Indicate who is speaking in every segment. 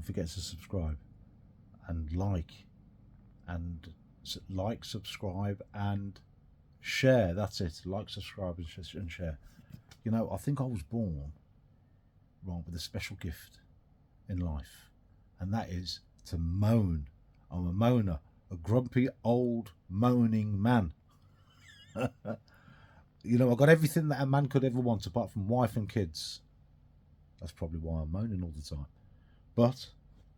Speaker 1: don't forget to subscribe and like, subscribe and share. That's it. Like, subscribe and share. You know, I think I was born right with a special gift in life, and that is to moan. I'm a moaner, a grumpy old moaning man. You know, I got everything that a man could ever want apart from wife and kids. That's probably why I'm moaning all the time. But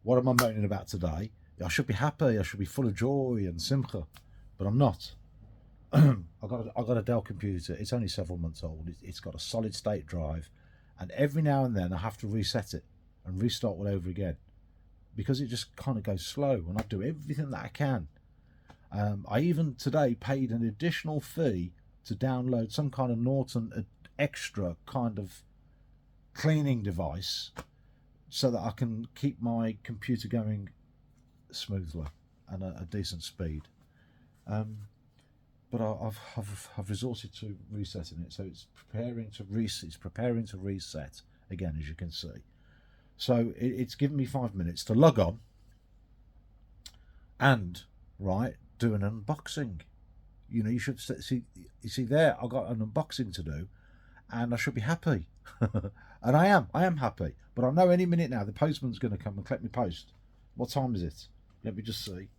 Speaker 1: what am I moaning about today? I should be happy, I should be full of joy and simcha, but I'm not. I got a Dell computer. It's only several months old. It's got a solid state drive, and every now and then I have to reset it and restart all over again because it just kind of goes slow, and I do everything that I can. I even today paid an additional fee to download some kind of Norton extra kind of cleaning device so that I can keep my computer going smoothly and a decent speed. But I've resorted to resetting it, so it's preparing to reset again, as you can see. So it's given me 5 minutes to log on and do an unboxing. You know, you should see there. I got an unboxing to do, and I should be happy, and I am happy. But I know any minute now the postman's going to come and collect my post. What time is it? Let me just see.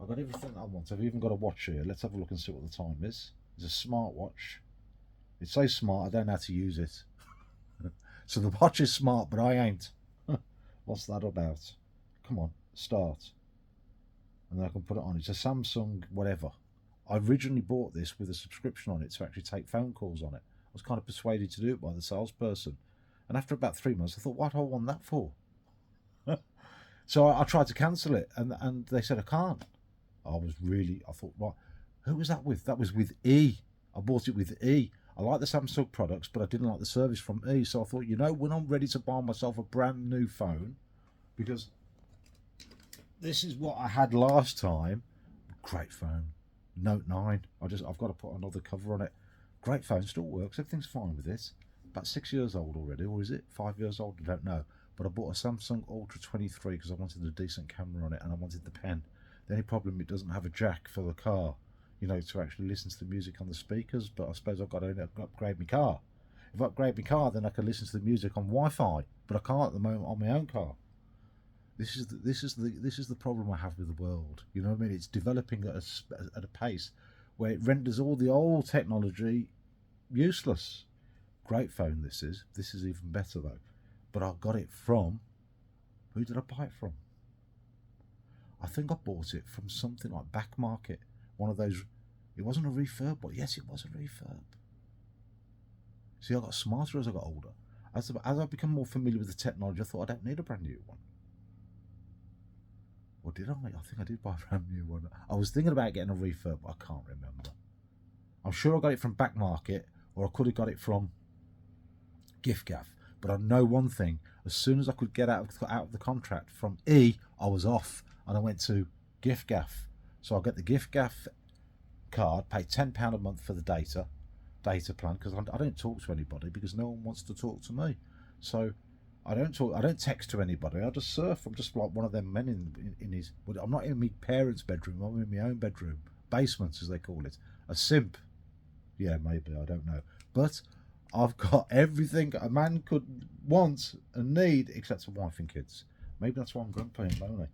Speaker 1: I've got everything that I want. I've even got a watch here. Let's have a look and see what the time is. It's a smart watch. It's so smart I don't know how to use it. So the watch is smart, but I ain't. What's that about? Come on, start. And then I can put it on. It's a Samsung whatever. I originally bought this with a subscription on it to actually take phone calls on it. I was kind of persuaded to do it by the salesperson. And after about 3 months, I thought, what do I want that for? So I tried to cancel it, and they said I can't. I thought, right, who was that with? That was with E. I bought it with E. I like the Samsung products, but I didn't like the service from E. So I thought, you know, when I'm ready to buy myself a brand new phone, because this is what I had last time. Great phone. Note 9. I've got to put another cover on it. Great phone, still works. Everything's fine with this. About 6 years old already, or is it 5 years old? I don't know. But I bought a Samsung Ultra 23 because I wanted a decent camera on it and I wanted the pen. The only problem, it doesn't have a jack for the car, you know, to actually listen to the music on the speakers. But I suppose I've got to upgrade my car. If I upgrade my car, then I can listen to the music on Wi-Fi. But I can't at the moment on my own car. This is the problem I have with the world. You know what I mean? It's developing at a pace where it renders all the old technology useless. Great phone this is. This is even better though. But I got it from, who did I buy it from? I think I bought it from something like Back Market. One of those, it wasn't a refurb, but yes, it was a refurb. See, I got smarter as I got older. As I become more familiar with the technology, I thought I don't need a brand new one. Or did I? I think I did buy a brand new one. I was thinking about getting a refurb, but I can't remember. I'm sure I got it from Back Market, or I could have got it from Gift Gaff. But I know one thing, as soon as I could get out of the contract from E, I was off, and I went to Gift Gaff. So I get the Gift Gaff card, pay £10 a month for the data plan, because I don't talk to anybody because no one wants to talk to me. So I don't text to anybody. I just surf. I'm just like one of them men in his. I'm not in my parents' bedroom. I'm in my own bedroom, basement as they call it. A simp. Yeah, maybe, I don't know. But I've got everything a man could want and need except a wife and kids. Maybe that's why I'm grumpy and lonely.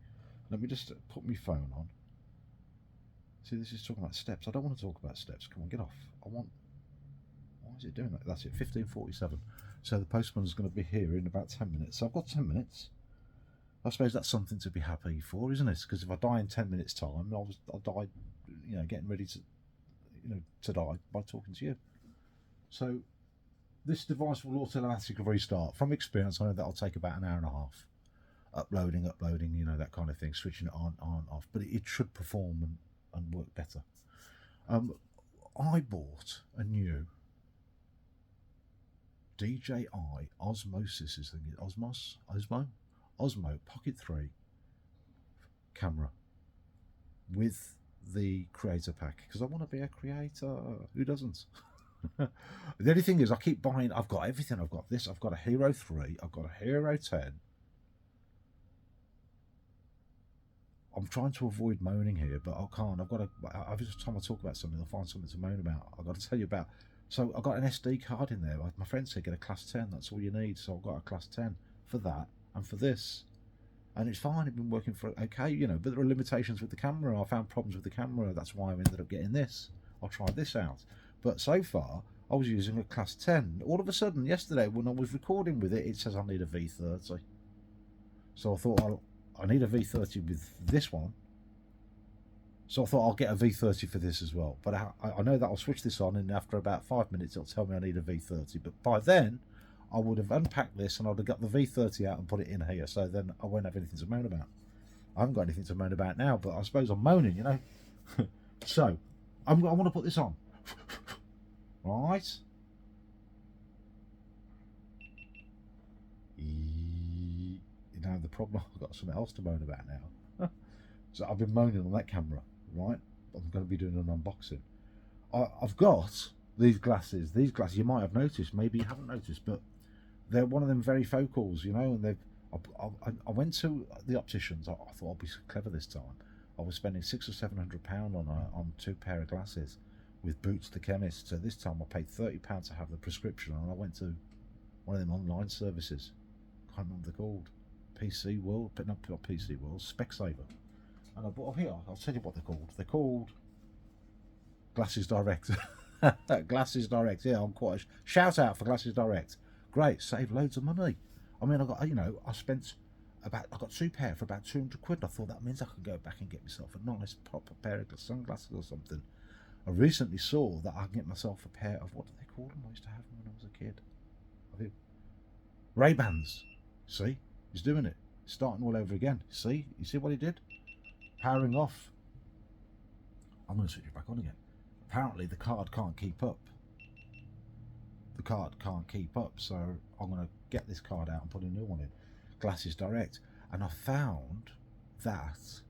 Speaker 1: Let me just put my phone on. See, this is talking about steps. I don't want to talk about steps. Come on, get off. Why is it doing that? That's it, 15:47. So the postman is going to be here in about 10 minutes. So I've got 10 minutes. I suppose that's something to be happy for, isn't it? Because if I die in 10 minutes' time, I'll die, you know, getting ready to, you know, to die by talking to you. So this device will automatically restart. From experience, I know that'll take about an hour and a half. Uploading, you know, that kind of thing, switching it on, off. But it should perform and work better. I bought a new DJI Osmosis, is thinking Osmo Pocket 3 camera with the creator pack because I want to be a creator. Who doesn't? The only thing is, I keep buying. I've got everything. I've got this. I've got a Hero 3. I've got a Hero 10. I'm trying to avoid moaning here, but I can't. I've got to. Every time I talk about something, I'll find something to moan about. I've got to tell you about. So I got an SD card in there. My friend said get a class 10. That's all you need. So I've got a class 10 for that and for this, and it's fine. It's been working for okay, you know. But there are limitations with the camera. I found problems with the camera. That's why I ended up getting this. I'll try this out. But so far, I was using a class 10. All of a sudden, yesterday when I was recording with it, it says I need a V30. So I thought I need a V30 with this one. So I thought I'll get a V30 for this as well. But I know that I'll switch this on, and after about 5 minutes it'll tell me I need a V30. But by then I would have unpacked this and I'd have got the V30 out and put it in here. So then I won't have anything to moan about. I haven't got anything to moan about now, but I suppose I'm moaning, you know. So I want to put this on. Right. You know, the problem, I've got something else to moan about now. So I've been moaning on that camera, right? I'm going to be doing an unboxing. I've got these glasses. These glasses, you might have noticed, maybe you haven't noticed, but they're one of them very focals, you know, and they've. I went to the opticians. I thought I'd be clever this time. I was spending £600 or £700 on 2 pair of glasses with Boots the chemist. So this time I paid £30 to have the prescription, and I went to one of them online services. Can't remember what they're called. PC World, but not PC World, Specsavers. And I bought here. I'll tell you what they're called. They're called Glasses Direct. Glasses Direct. Yeah, I'm quite. Shout out for Glasses Direct. Great, save loads of money. I mean, I got, you know, I got 2 pair for about £200. I thought that means I could go back and get myself a nice proper pair of sunglasses or something. I recently saw that I can get myself a pair of, what do they call them? I used to have them when I was a kid. Ray-Bans. See, he's doing it. He's starting all over again. See, you see what he did? Powering off. I'm going to switch it back on again. Apparently the card can't keep up. The card can't keep up, so I'm going to get this card out and put a new one in. Glasses Direct. And I found that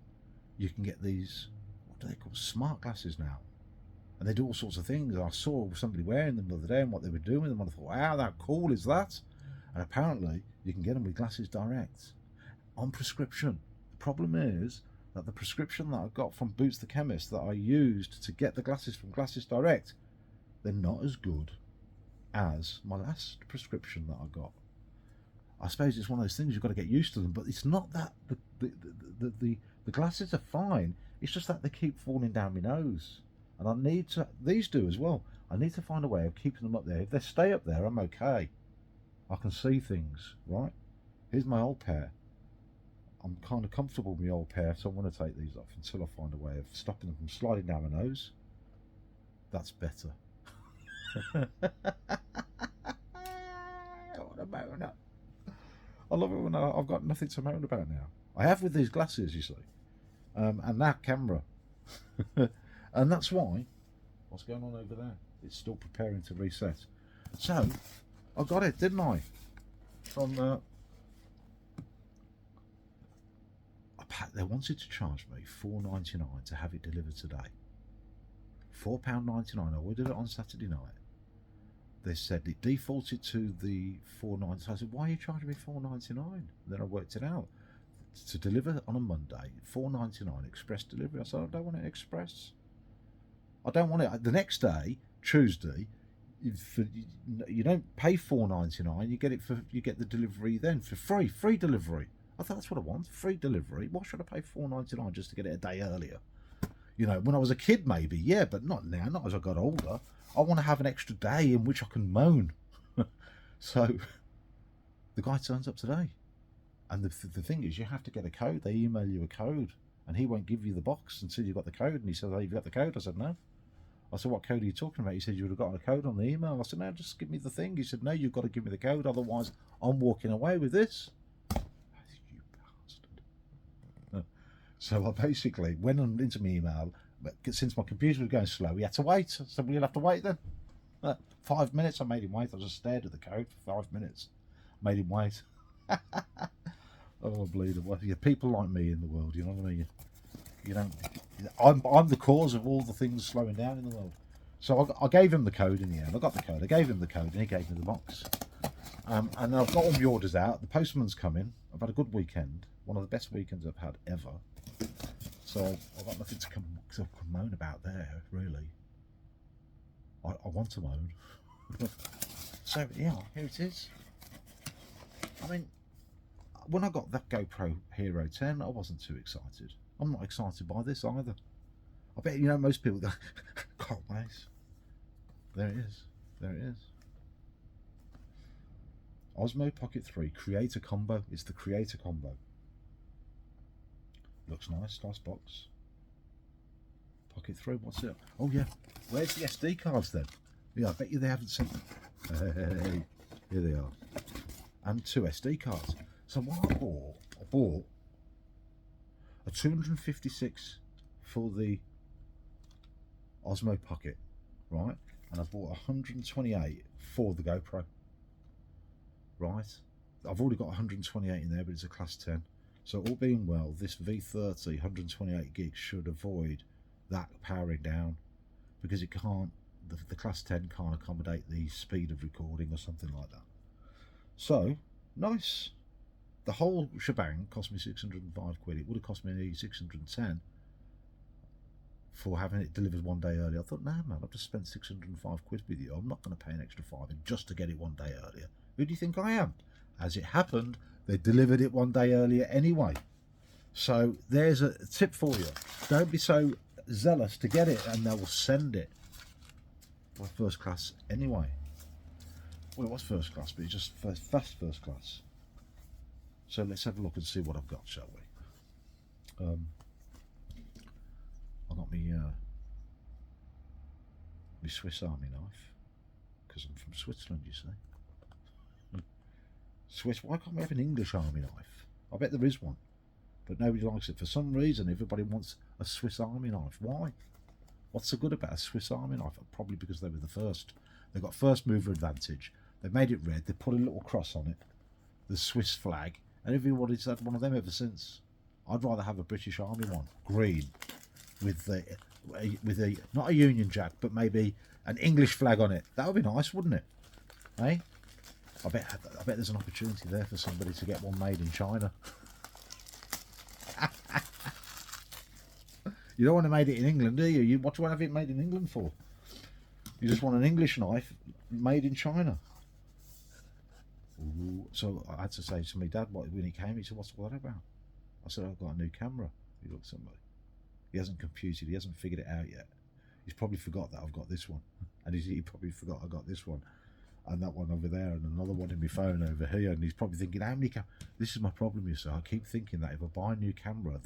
Speaker 1: you can get these, what do they call, smart glasses now. And they do all sorts of things. I saw somebody wearing them the other day and what they were doing with them, and I thought, wow, how cool is that? And apparently you can get them with Glasses Direct on prescription. The problem is that the prescription that I got from Boots the chemist that I used to get the glasses from Glasses Direct, they're not as good as my last prescription that I got. I suppose it's one of those things, you've got to get used to them, but it's not that the glasses are fine. It's just that they keep falling down my nose, and I need to. These do as well. I need to find a way of keeping them up there. If they stay up there, I'm okay. I can see things, right? Here's my old pair. I'm kind of comfortable with my old pair, so I'm going to take these off until I find a way of stopping them from sliding down my nose. That's better. What a moaner. I love it when I've got nothing to moan about now. I have with these glasses, you see, and that camera. And that's why, what's going on over there? It's still preparing to reset. So, I got it, didn't I? From, they wanted to charge me £4.99 to have it delivered today. £4.99. I ordered it on Saturday night. They said it defaulted to the £4.99. So I said, why are you charging me £4.99? Then I worked it out. To deliver on a Monday, £4.99 express delivery. I said, I don't want it express. I don't want it. The next day, Tuesday, you don't pay £4.99. You get the delivery then for free delivery. I thought that's what I want, free delivery. Why should I pay £4.99 just to get it a day earlier? You know, when I was a kid maybe, yeah, but not now, not as I got older. I want to have an extra day in which I can moan. So the guy turns up today. And the thing is, you have to get a code. They email you a code, and he won't give you the box until you've got the code. And he said, oh, you've got the code? I said, no. I said, what code are you talking about? He said, you would have got a code on the email. I said, no, just give me the thing. He said, no, you've got to give me the code, otherwise I'm walking away with this. You bastard. So I basically went into my email, but since my computer was going slow, we had to wait. So we'll have to wait then. 5 minutes, I made him wait. I just stared at the code for 5 minutes. Made him wait. Oh, unbelievable. Yeah, people like me in the world, you know what I mean? You don't. I'm the cause of all the things slowing down in the world. So I gave him the code in the end. I got the code. I gave him the code, and he gave me the box. And then I've got all my orders out. The postman's coming. I've had a good weekend. One of the best weekends I've had ever. So I've got nothing to moan about there, really. I want to moan. So yeah, here it is. I mean, when I got that GoPro Hero 10, I wasn't too excited. I'm not excited by this either. I bet you know most people go, can't wait. There it is. There it is. Osmo Pocket 3 Creator Combo. It's the Creator Combo. Looks nice. Nice box. Pocket 3. What's it? Oh yeah. Where's the SD cards then? Yeah, I bet you they haven't sent them. Hey, here they are. And 2 SD cards. So what I bought a 256 for the Osmo Pocket, right? And I bought 128 for the GoPro, right? I've already got 128 in there, but it's a class 10. So all being well, this V30 128 gigs should avoid that powering down, because it can't, the class 10 can't accommodate the speed of recording or something like that. So nice. The whole shebang cost me 605 quid. It would have cost me 610 for having it delivered one day earlier. I thought, nah man, I've just spent 605 quid with you. I'm not going to pay an extra £5 just to get it one day earlier. Who do you think I am? As it happened, they delivered it one day earlier anyway. So there's a tip for you. Don't be so zealous to get it, and they will send it by first class anyway. Well, it was first class, but it's just fast first class. So let's have a look and see what I've got, shall we? I got me my Swiss Army knife, because I'm from Switzerland, you see. Swiss, why can't we have an English Army knife? I bet there is one, but nobody likes it. For some reason, everybody wants a Swiss Army knife. Why? What's so good about a Swiss Army knife? Probably because they were the first. They got first mover advantage. They made it red. They put a little cross on it, the Swiss flag, and everybody's had one of them ever since. I'd rather have a British Army one, green, with a not a Union Jack, but maybe an English flag on it. That would be nice, wouldn't it? Eh? I bet there's an opportunity there for somebody to get one made in China. You don't want to make it in England, do you? What do you want to have it made in England for? You just want an English knife made in China. Ooh. So I had to say to my dad, when he came, he said, "What's that about?" I said, "I've got a new camera." He looked at me. He hasn't computed, he hasn't figured it out yet. He's probably forgot that I've got this one. And he probably forgot I got this one. And that one over there, and another one in my phone over here. And he's probably thinking, how many this is my problem, you see. I keep thinking that if I buy a new camera,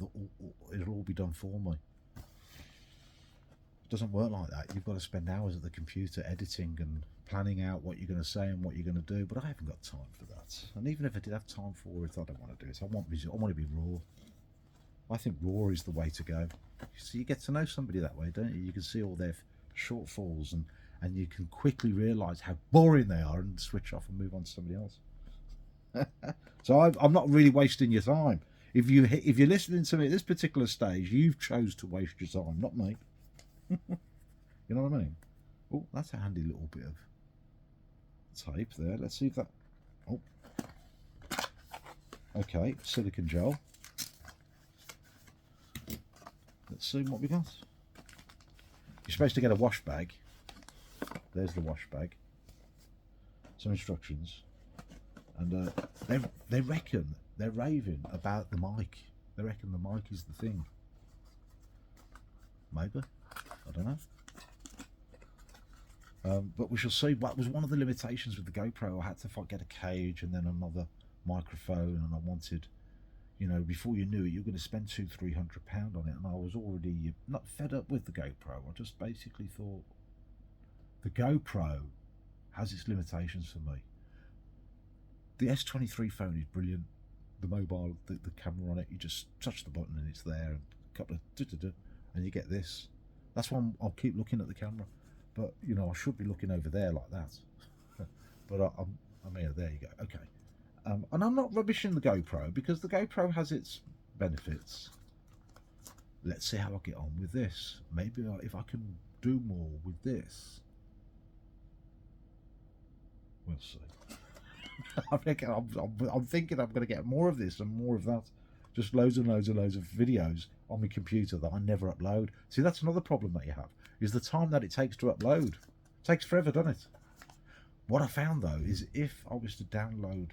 Speaker 1: it'll all be done for me. It doesn't work like that. You've got to spend hours at the computer editing and planning out what you're going to say and what you're going to do. But I haven't got time for that. And even if I did have time for it, I don't want to do it. I want to be raw. I think raw is the way to go. So you get to know somebody that way, don't you? You can see all their shortfalls, and you can quickly realise how boring they are and switch off and move on to somebody else. So I'm not really wasting your time. If you're listening to me at this particular stage, you've chose to waste your time, not me. You know what I mean? Oh, that's a handy little bit of tape there. Let's see if that... Oh. Okay, silicone gel. Let's see what we got. You're supposed to get a wash bag. There's the wash bag. Some instructions. And they reckon, they're raving about the mic. They reckon the mic is the thing. Maybe. I don't know. But we shall see. What was one of the limitations with the GoPro? I had to get a cage and then another microphone, and I wanted... You know, before you knew it, you're going to spend £200-300 on it, and I was already not fed up with the GoPro. I just basically thought the GoPro has its limitations for me. The S23 phone is brilliant. The mobile, the camera on it, you just touch the button and it's there, and a couple of and you get this. That's why I'll keep looking at the camera. But you know, I should be looking over there like that. But I'm here. There you go. Okay. And I'm not rubbishing the GoPro, because the GoPro has its benefits. Let's see how I get on with this. Maybe if I can do more with this. We'll see. I'm thinking I'm going to get more of this and more of that. Just loads and loads and loads of videos on my computer that I never upload. See, that's another problem that you have, is the time that it takes to upload. It takes forever, doesn't it? What I found though is if I was to download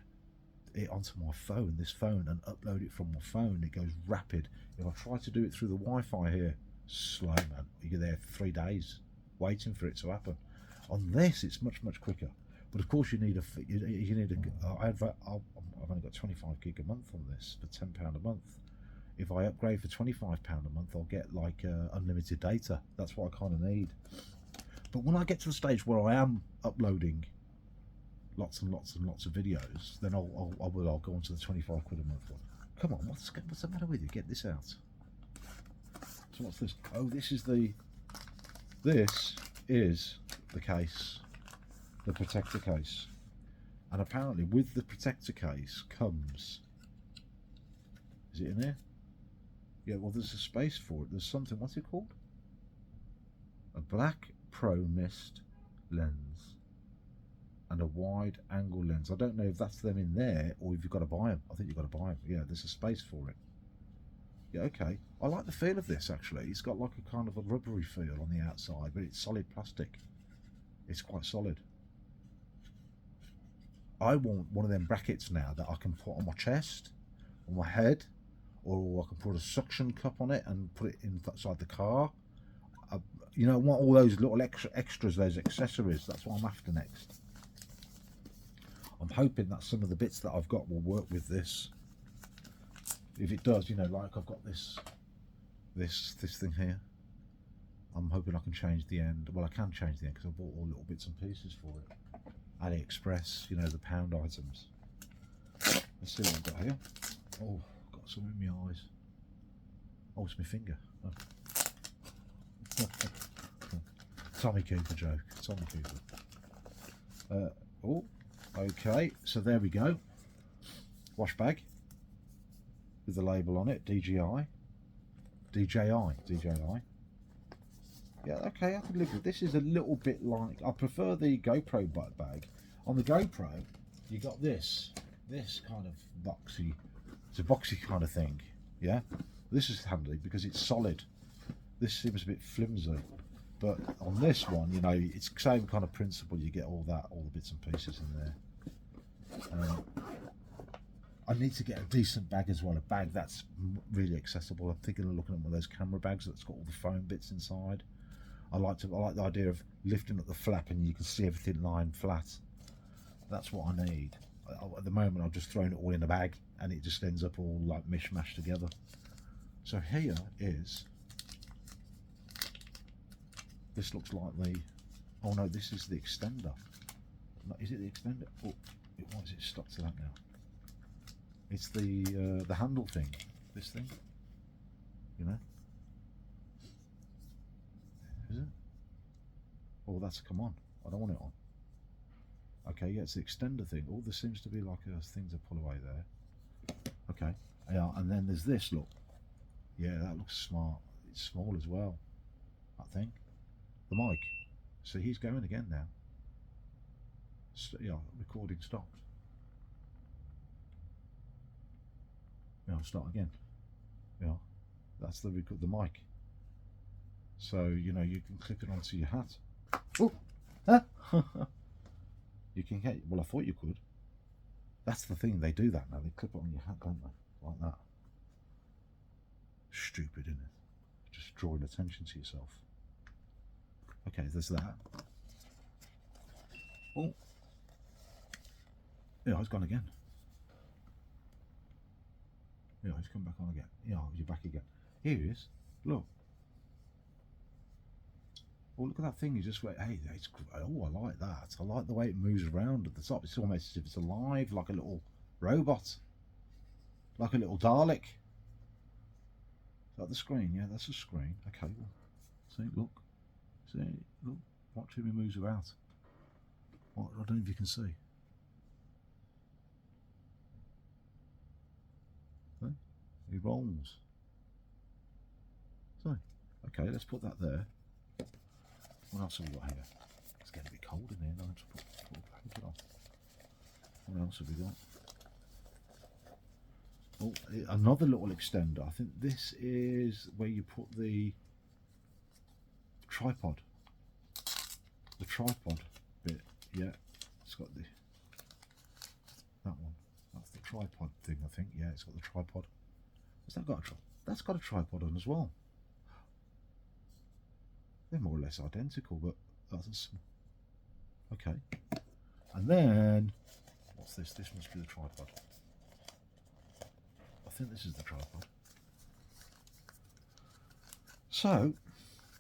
Speaker 1: it onto my phone, this phone, and upload it from my phone, it goes rapid. If I try to do it through the Wi-Fi here, slow, man. You're there for 3 days waiting for it to happen. On this, it's much quicker. But of course, I've only got 25 gig a month on this for £10 a month. If I upgrade for £25 a month, I'll get like unlimited data. That's what I kind of need. But when I get to the stage where I am uploading lots and lots and lots of videos, then I'll go on to the 25 quid a month one. Come on, what's the matter with you? Get this out. So what's this? Oh, this is the case, the protector case. And apparently with the protector case comes, is it in here? Yeah, well, there's a space for it. There's something, what's it called? A black pro mist lens and a wide angle lens. I don't know if that's them in there or if you've got to buy them. I think you've got to buy them. Yeah, there's a space for it. Yeah, okay. I like the feel of this, actually. It's got like a kind of a rubbery feel on the outside, but it's solid plastic. It's quite solid. I want one of them brackets now that I can put on my chest, on my head, or I can put a suction cup on it and put it inside the car. You know, I want all those little extras, those accessories. That's what I'm after next. I'm hoping that some of the bits that I've got will work with this. If it does, you know, like I've got this thing here. I'm hoping I can change the end. Well, I can change the end because I bought all little bits and pieces for it. AliExpress, you know, the pound items. Let's see what I've got here. Oh, got some in my eyes. Oh, it's my finger. Oh. Tommy Cooper joke. Tommy Cooper. Oh, okay. So there we go. Wash bag with the label on it. DJI. Yeah, okay, I can live with this. Is a little bit like, I prefer the GoPro bag. On the GoPro, you got this kind of boxy, it's a boxy kind of thing, yeah? This is handy because it's solid. This seems a bit flimsy, but on this one, you know, it's the same kind of principle. You get all the bits and pieces in there. I need to get a decent bag as well, a bag that's really accessible. I'm thinking of looking at one of those camera bags that's got all the foam bits inside. I like the idea of lifting up the flap and you can see everything lying flat. That's what I need. At the moment, I've just thrown it all in a bag and it just ends up all like mishmash together. So here is, this looks like the, oh no, this is the extender. Is it the extender? Oh, why is it stuck to that now? It's the handle thing, this thing, you know. Is it? Oh, that's, come on. I don't want it on. Okay, yeah, it's the extender thing. Oh, there seems to be like a thing to pull away there. Okay, yeah, and then there's this, look. Yeah, that looks smart. It's small as well, I think. The mic. See, he's going again now. Yeah, recording stopped. Yeah, I'll start again. Yeah, that's the mic. So, you know, you can clip it onto your hat. Oh, huh? You can get, well, I thought you could. That's the thing, they do that now. They clip it on your hat, don't they? Like that. Stupid, isn't it? Just drawing attention to yourself. Okay, there's that. Oh. Yeah, it's gone again. Yeah, he's come back on again. Yeah, you're back again. Here he is. Look. Oh, look at that thing. You just wait. Hey, it's, oh, I like that. I like the way it moves around at the top. It's almost as if it's alive, like a little robot, like a little Dalek. Is that the screen? Yeah, that's the screen. Okay. Well, see, look. See, look. Watch him. He moves about. What? I don't know if you can see. See? He rolls. So, okay, let's put that there. What else have we got here? It's getting a bit cold in here. No, just put a blanket on. What else have we got? Oh, Oh, another little extender. I think this is where you put the tripod. The tripod bit. Yeah, it's got the that one. That's the tripod thing, I think. Yeah, it's got the tripod. Has that got a that's got a tripod on as well. They're more or less identical, but that's okay. And then what's this? This must be the tripod. I think this is the tripod. So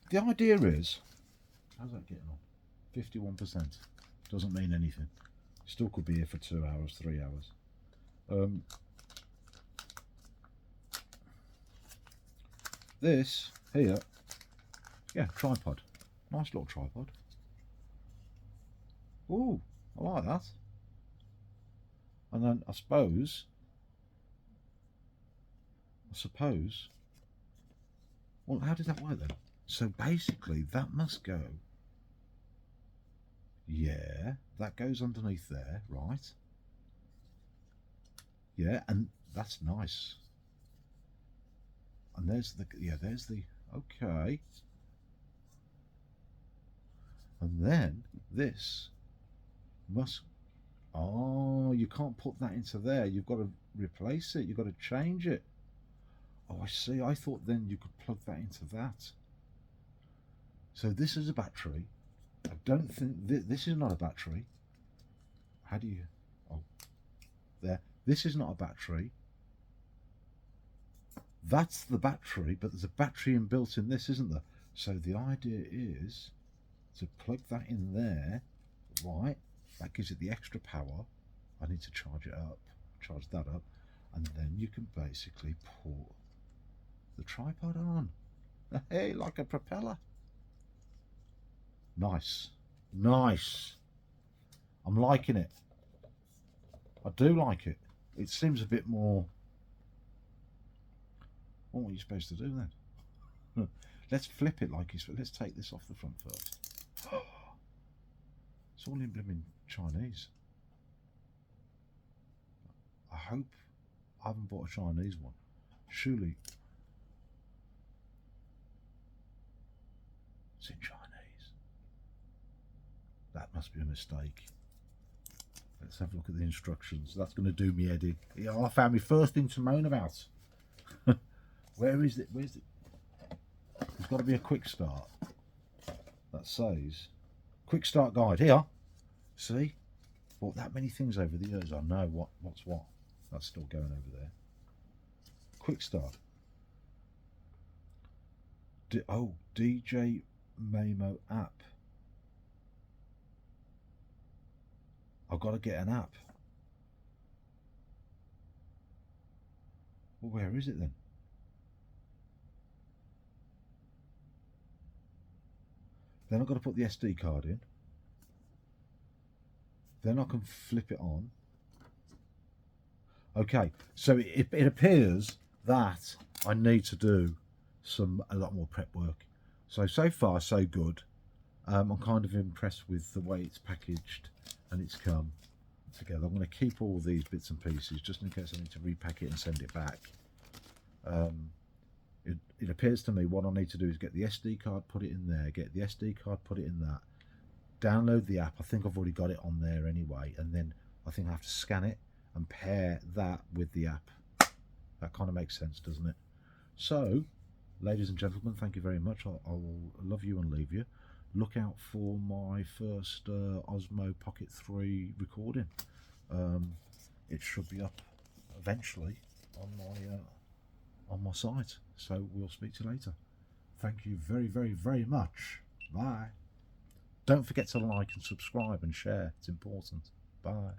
Speaker 1: the idea is, how's that getting on? 51%. Doesn't mean anything. Still could be here for 2 hours, 3 hours. This here, yeah, tripod. Nice little tripod. Ooh, I like that. And then I suppose, well, how does that work then? So basically that must go, yeah, that goes underneath there, right? Yeah, and that's nice. And there's the, yeah, there's the, okay. And then this must, oh, you can't put that into there. You've got to replace it. You've got to change it. Oh, I see. I thought then you could plug that into that. So this is a battery. I don't think, this is not a battery. How do you, oh, there. This is not a battery. That's the battery, but there's a battery inbuilt in this, isn't there? So the idea is to plug that in there, right? That gives it the extra power. I need to charge it up, charge that up, and then you can basically put the tripod on. Hey, like a propeller. Nice, nice. I'm liking it. I do like it. It seems a bit more. What are you supposed to do then? Let's flip it like you. Let's take this off the front first. It's all in blooming Chinese. I hope I haven't bought a Chinese one. Surely it's in Chinese. That must be a mistake. Let's have a look at the instructions. That's going to do me head in. Yeah, I found my first thing to moan about. Where is it? Where's it? There's got to be a quick start. That says quick start guide here. See, bought that many things over the years. I know what's what. That's still going over there. Quick start. Oh, DJ Memo app. I've got to get an app. Well, where is it then? Then I've got to put the SD card in. Then I can flip it on. Okay, so it appears that I need to do a lot more prep work. So far so good. I'm kind of impressed with the way it's packaged and it's come together. I'm going to keep all these bits and pieces just in case I need to repack it and send it back. It appears to me what I need to do is get the SD card, put it in there, get the SD card, put it in that, download the app. I think I've already got it on there anyway, and then I think I have to scan it and pair that with the app. That kind of makes sense, doesn't it? So, ladies and gentlemen, thank you very much. I'll love you and leave you. Look out for my first Osmo Pocket 3 recording. It should be up eventually on my site. So we'll speak to you later. Thank you very, very, very much. Bye. Don't forget to like and subscribe and share. It's important. Bye.